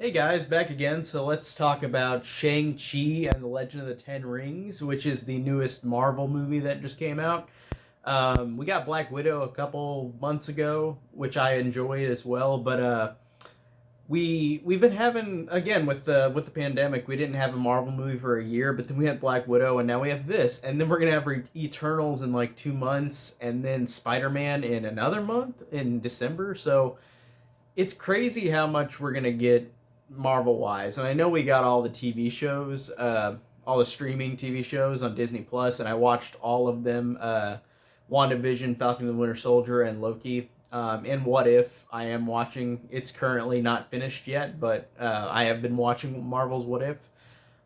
Hey guys, back again. So let's talk about Shang-Chi and the Legend of the Ten Rings, which is the newest Marvel movie that just came out. We got Black Widow a couple months ago, which I enjoyed as well. But we've been having again with the pandemic, we didn't have a Marvel movie for a year, but then we had Black Widow, and now we have this, and then we're gonna have Eternals in like 2 months, and then Spider-Man in another month in December. So it's crazy how much we're gonna get Marvel wise, and I know we got all the TV shows, all the streaming TV shows on Disney Plus, and I watched all of them: WandaVision, Falcon and the Winter Soldier, and Loki. And What If I am watching. It's currently not finished yet, but I have been watching Marvel's What If.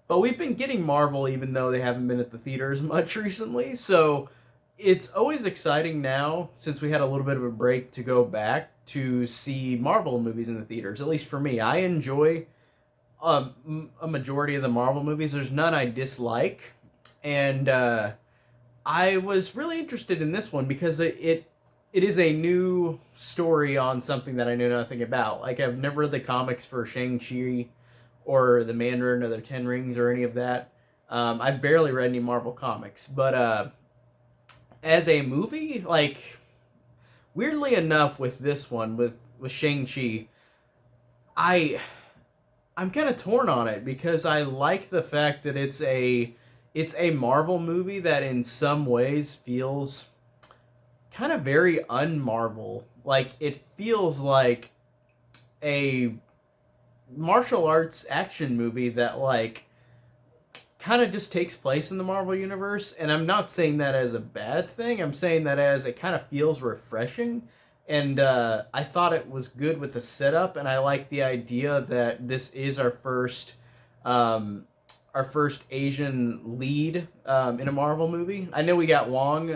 But we've been getting Marvel even though they haven't been at the theaters much recently. So it's always exciting now, since we had a little bit of a break, to go back to see Marvel movies in the theaters. At least for me, I enjoy a majority of the Marvel movies. There's none I dislike, and I was really interested in this one because it is a new story on something that I know nothing about. Like, I've never read the comics for Shang-Chi or the Mandarin or the Ten Rings or any of that. I've barely read any Marvel comics, but as a movie, like, weirdly enough, with this one, with Shang-Chi, I I'm kind of torn on it because I like the fact that it's a Marvel movie that in some ways feels kind of very un-Marvel. Like, it feels like a martial arts action movie that, like, kind of just takes place in the Marvel universe. And I'm not saying that as a bad thing. I'm saying that as it kind of feels refreshing. And I thought it was good with the setup, and I like the idea that this is um, our first Asian lead in a Marvel movie. I know we got Wong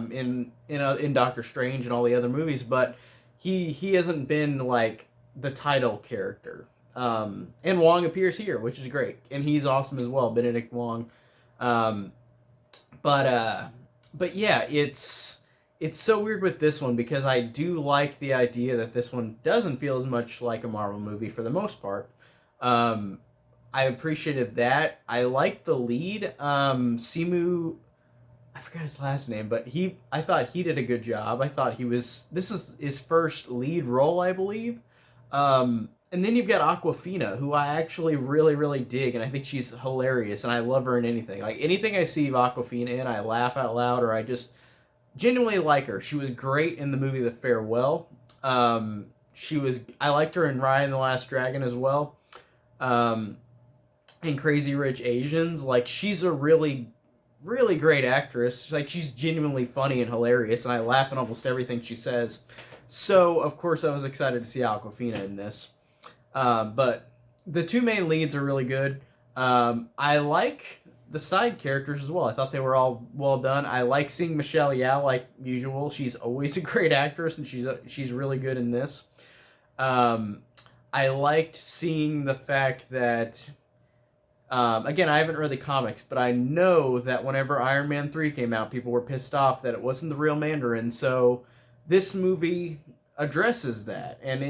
in Doctor Strange and all the other movies, but he hasn't been like the title character. And Wong appears here, which is great, and he's awesome as well, Benedict Wong. Um, but uh, but yeah, it's so weird with this one because I do like the idea that this one doesn't feel as much like a Marvel movie for the most part. Um, I appreciated that. I liked the lead, Simu. I forgot his last name, but I thought he did a good job. I thought he was. This is his first lead role, I believe. And then you've got Aquafina, who I actually really, really dig, and I think she's hilarious, and I love her in anything. Like, anything I see Aquafina in, I laugh out loud, or I just genuinely like her. She was great in the movie The Farewell. I liked her in Raya and the Last Dragon as well. Um, and Crazy Rich Asians. Like, she's a really, really great actress. Like, she's genuinely funny and hilarious, and I laugh at almost everything she says. So, of course, I was excited to see Aquafina in this. But the two main leads are really good. I like the side characters as well. I thought they were all well done. I like seeing Michelle Yeoh like usual. She's always a great actress, and she's really good in this. Um, I liked seeing the fact that, again, I haven't read the comics, but I know that whenever Iron Man 3 came out, people were pissed off that it wasn't the real Mandarin. So this movie addresses that, and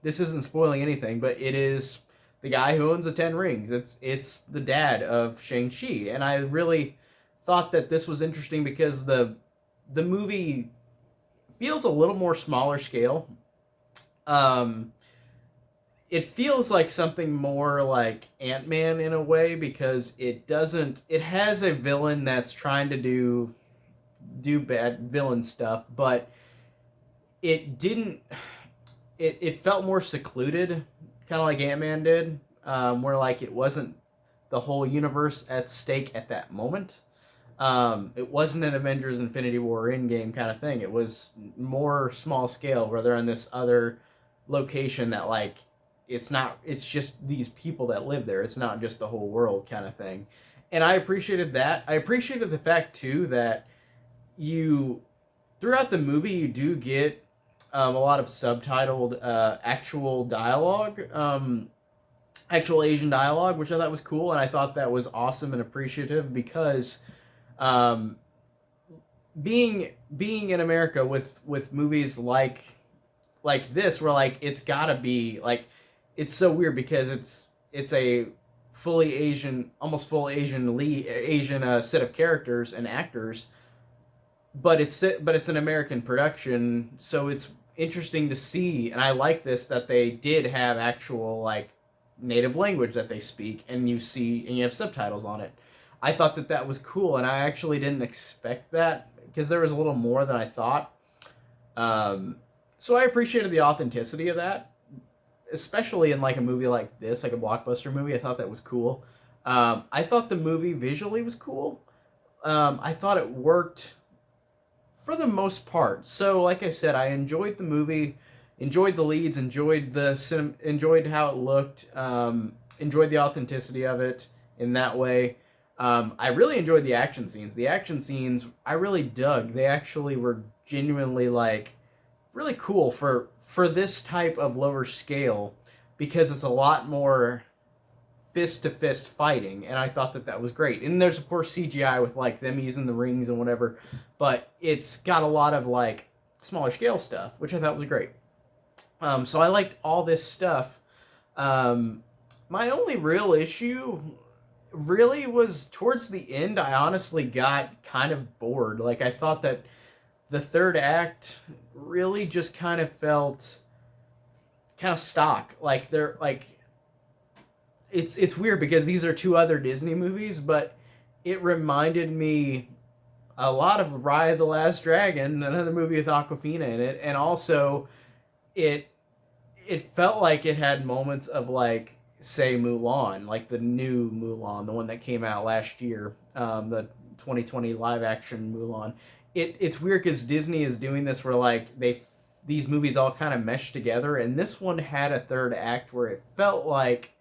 this isn't spoiling anything, but it is the guy who owns the Ten Rings. It's the dad of Shang-Chi, and I really thought that this was interesting because the movie feels a little more smaller scale. Um, it feels like something more like Ant-Man in a way, because it has a villain that's trying to do bad villain stuff, but it didn't it felt more secluded, kind of like Ant-Man did, where, like, it wasn't the whole universe at stake at that moment. It wasn't an Avengers Infinity War Endgame kind of thing. It was more small scale, where they're in this other location that, like, it's just these people that live there. It's not just the whole world kind of thing. And I appreciated that. I appreciated the fact, too, that you, throughout the movie, you do get a lot of subtitled actual Asian dialogue, which I thought was cool, and I thought that was awesome and appreciative because, um, being in America with movies like this, where, like, it's gotta be like it's so weird because it's a fully Asian, almost full Asian set of characters and actors, but it's an American production, so it's interesting to see. And I like this that they did have actual like native language that they speak, and you have subtitles on it. I thought that that was cool, and I actually didn't expect that because there was a little more than I thought. Um, so I appreciated the authenticity of that, especially in like a movie like this, like a blockbuster movie. I thought that was cool. I thought the movie visually was cool. I thought it worked for the most part. So, like I said, I enjoyed the movie, enjoyed the leads, enjoyed how it looked, enjoyed the authenticity of it in that way. I really enjoyed the action scenes. The action scenes I really dug. They actually were genuinely like really cool for this type of lower scale because it's a lot more fist to fist fighting, and I thought that that was great. And there's of course CGI with like them using the rings and whatever, but it's got a lot of like smaller scale stuff, which I thought was great. So I liked all this stuff. My only real issue really was towards the end. I honestly got kind of bored. Like I thought that the third act really just kind of felt kind of stock. Like they're like it's weird because these are two other Disney movies, but it reminded me a lot of Raya the Last Dragon, another movie with Aquafina in it, and also it it felt like it had moments of like say Mulan, like the new Mulan, the one that came out last year, the 2020 live action Mulan. It's weird because Disney is doing this where like these movies all kind of mesh together, and this one had a third act where it felt like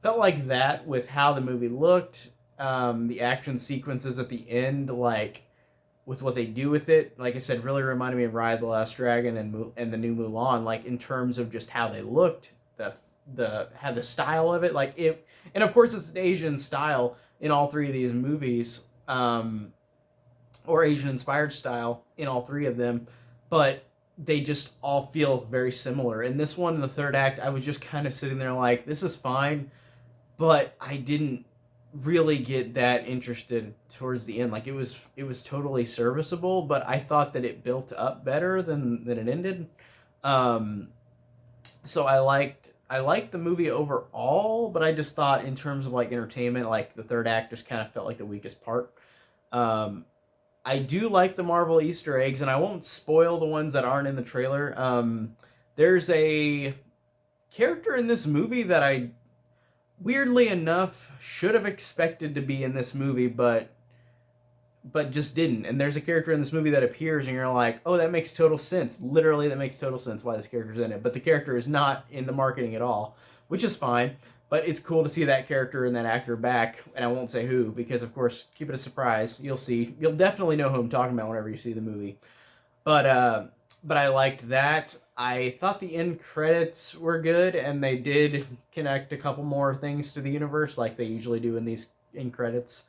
that with how the movie looked, the action sequences at the end, like with what they do with it. Like I said, really reminded me of Ride the Last Dragon and the new Mulan. Like in terms of just how they looked, the had the style of it, like it, and of course it's an Asian style in all three of these movies, or Asian inspired style in all three of them, but they just all feel very similar. In this one, in the third act, I was just kind of sitting there like, this is fine, but I didn't really get that interested towards the end. Like it was totally serviceable, but I thought that it built up better than it ended. Um, so I liked the movie overall, but I just thought in terms of like entertainment, like the third act just kind of felt like the weakest part. Um, I do like the Marvel Easter eggs, and I won't spoil the ones that aren't in the trailer. There's a character in this movie that I weirdly enough should have expected to be in this movie, but just didn't. And there's a character in this movie that appears, and you're like, oh, that makes total sense. Literally, that makes total sense why this character's in it. But the character is not in the marketing at all, which is fine. But it's cool to see that character and that actor back, and I won't say who, because of course, keep it a surprise. You'll see. You'll definitely know who I'm talking about whenever you see the movie. But I liked that. I thought the end credits were good, and they did connect a couple more things to the universe, like they usually do in these end credits.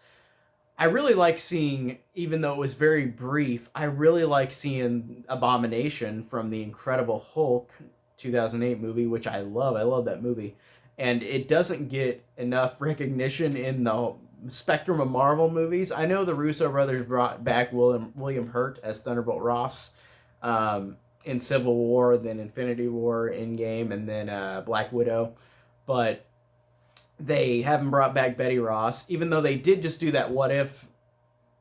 I really like seeing, even though it was very brief, I really like seeing Abomination from the Incredible Hulk 2008 movie, which I love. I love that movie. And it doesn't get enough recognition in the spectrum of Marvel movies. I know the Russo brothers brought back William Hurt as Thunderbolt Ross, in Civil War, then Infinity War, Endgame, and then Black Widow. But they haven't brought back Betty Ross, even though they did just do that What If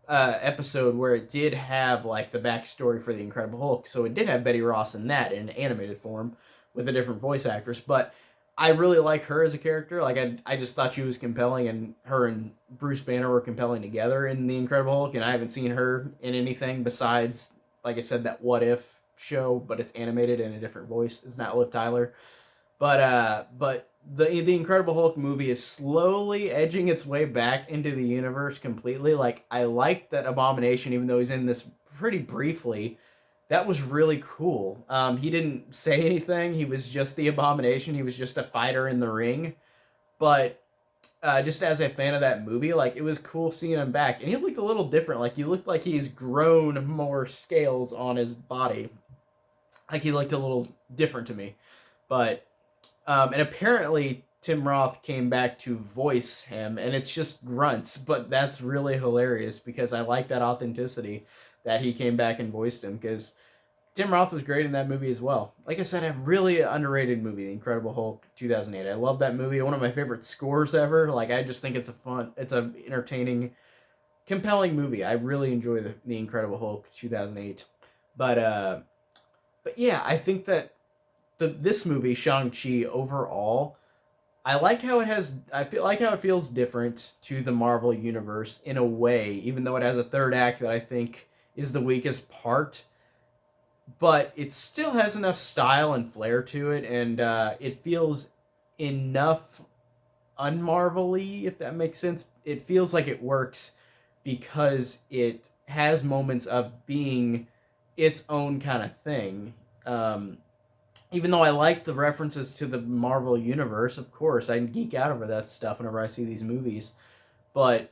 episode where it did have like the backstory for the Incredible Hulk. So it did have Betty Ross in that in animated form with a different voice actress. But I really like her as a character. Like I just thought she was compelling, and her and Bruce Banner were compelling together in the Incredible Hulk. And I haven't seen her in anything besides, like I said, that What If show, but it's animated in a different voice. It's not Liv Tyler. But the Incredible Hulk movie is slowly edging its way back into the universe completely. Like I like that Abomination, even though he's in this pretty briefly, that was really cool. He didn't say anything. He was just the Abomination. He was just a fighter in the ring. But just as a fan of that movie, like it was cool seeing him back, and he looked a little different. Like he looked like he's grown more scales on his body. Like he looked a little different to me, but And apparently Tim Roth came back to voice him, and it's just grunts, but that's really hilarious because I like that authenticity that he came back and voiced him, because Tim Roth was great in that movie as well. Like I said, a really underrated movie, The Incredible Hulk 2008. I love that movie. One of my favorite scores ever. Like, I just think it's a entertaining, compelling movie. I really enjoy the Incredible Hulk 2008. But yeah, I think that this movie, Shang-Chi, overall, I like how it has. I feel like how it feels different to the Marvel universe in a way, even though it has a third act that I think is the weakest part. But it still has enough style and flair to it, and it feels enough unmarvelly, if that makes sense. It feels like it works because it has moments of being its own kind of thing. Even though I like the references to the Marvel universe, of course, I geek out over that stuff whenever I see these movies. But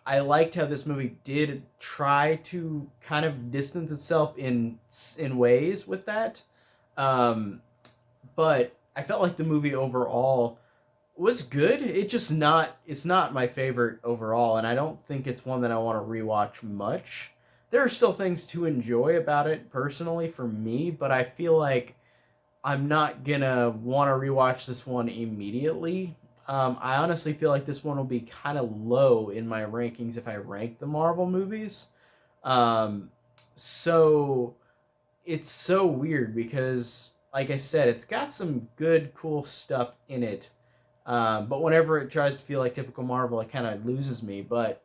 I liked how this movie did try to kind of distance itself in ways with that. Um, but I felt like the movie overall was good. It's not my favorite overall, and I don't think it's one that I want to rewatch much. There are still things to enjoy about it personally for me, but I feel like I'm not gonna want to rewatch this one immediately. I honestly feel like this one will be kind of low in my rankings if I rank the Marvel movies. Um, so it's so weird because, like I said, it's got some good, cool stuff in it. But whenever it tries to feel like typical Marvel, it kind of loses me. But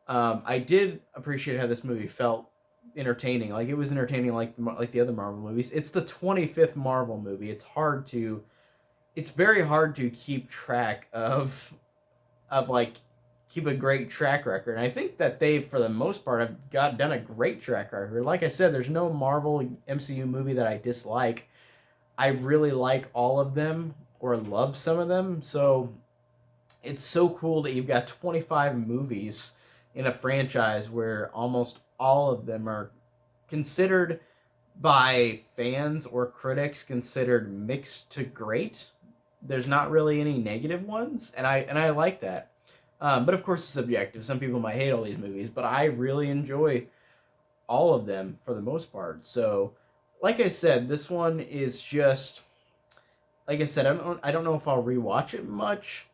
I did appreciate how this movie felt entertaining. Like, it was entertaining, like the other Marvel movies. It's the 25th Marvel movie. It's very hard to keep track of like keep a great track record. And I think that they, for the most part, have done a great track record. Like I said, there's no Marvel MCU movie that I dislike. I really like all of them or love some of them. So it's so cool that you've got 25 movies in a franchise where almost all of them are considered by fans or critics considered mixed to great. There's not really any negative ones, and I like that. But of course, it's subjective. Some people might hate all these movies, but I really enjoy all of them for the most part. So, like I said, this one is just, like I said, I don't know if I'll rewatch it much,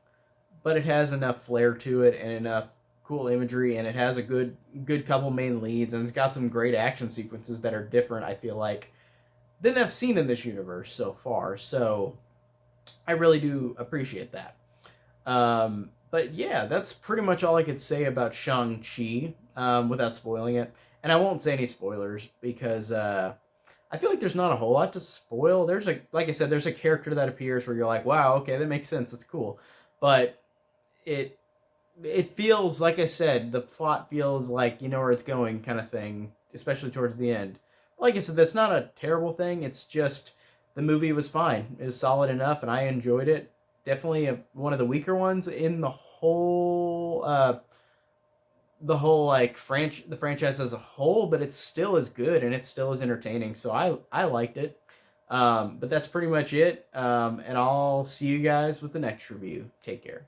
but it has enough flair to it and enough cool imagery, and it has a good couple main leads, and it's got some great action sequences that are different, I feel like, than I've seen in this universe so far. So I really do appreciate that. But yeah, that's pretty much all I could say about Shang-Chi, without spoiling it. And I won't say any spoilers because I feel like there's not a whole lot to spoil. Like I said, there's a character that appears where you're like, wow, okay, that makes sense. That's cool. But it it feels, like I said, the plot feels like you know where it's going, kind of thing, especially towards the end. Like I said, that's not a terrible thing. It's just the movie was fine. It was solid enough, and I enjoyed it. Definitely one of the weaker ones in the whole like the franchise as a whole, but it still is good and it still is entertaining. So I liked it. But that's pretty much it. And I'll see you guys with the next review. Take care.